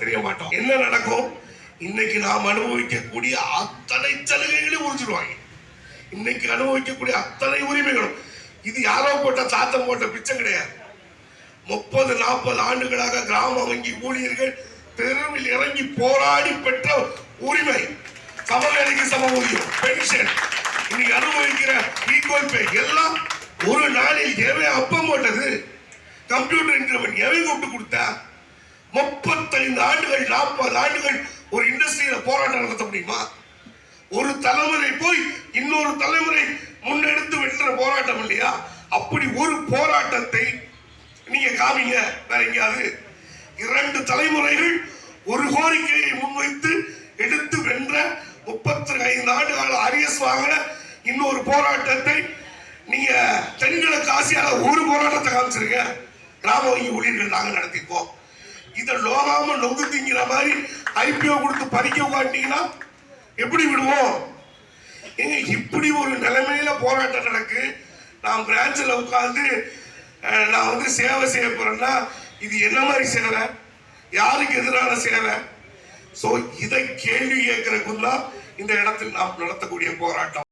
தெரிய மாட்டோம். என்ன நடக்கும்? இன்னைக்கு நாம் அனுபவிக்கக்கூடிய அத்தனை சலுகைகளையும் உறிஞ்சிருவாங்க. இன்னைக்கு அனுபவிக்கக்கூடிய அத்தனை உரிமைகளும் இது யாரோ போட்ட சாத்தம் போட்ட பிச்சை கிடையாது. 30-40 ஆண்டுகளாக கிராம வங்கி ஊழியர்கள் தெருவில் இறங்கி போராடி பெற்ற உரிமை. சமவேலைக்கு சம ஊதியம், பென்ஷன், இன்னைக்கு அனுபவிக்கிற ஈக்குவல் பே எல்லாம் ஒரு நாளில் எவன் அப்பம் போட்டது? கம்ப்யூட்டர் இன்கிரிமெண்ட் எவன் கூப்பிட்டு கொடுத்தா? 35 ஆண்டுகள் 40 ஆண்டுகள் ஒரு இண்டஸ்ட்ரியில போராட்டம் நடத்த முடியுமா? ஒரு தலைமுறை போய் இன்னொரு தலைமுறை முன்னெடுத்து வென்ற போராட்டம் இல்லையா? அப்படி ஒரு போராட்டத்தை நீங்க காமிங்க வேற எங்கேயாவது. 2 தலைமுறைகள் ஒரு கோரிக்கையை முன்வைத்து எடுத்து வென்ற 35 ஆண்டு கால அரியஸ் வாங்கின இன்னொரு போராட்டத்தை நீங்க தென்கிழக்கு ஆசியால ஒரு போராட்டத்தை காமிச்சிருக்க. கிராம வங்கி ஊழியர்கள் நாங்க நடத்திப்போம். இதை லோகாம நொங்கு திங்கிற மாதிரி ஐபிஓ கொடுத்து பறிக்க உட்காந்துட்டீங்கன்னா எப்படி விடுவோம்? இப்படி ஒரு நிலைமையில போராட்டம் நடக்கு. நான் பிரான்ச்சில் உட்கார்ந்து நான் சேவை செய்ய போறேன்னா இது என்ன மாதிரி சேவை? யாருக்கு எதிரான சேவை? சோ இதை கேள்வி கேட்கறதுக்கு தான் இந்த இடத்தில் நாம் நடத்தக்கூடிய போராட்டம்.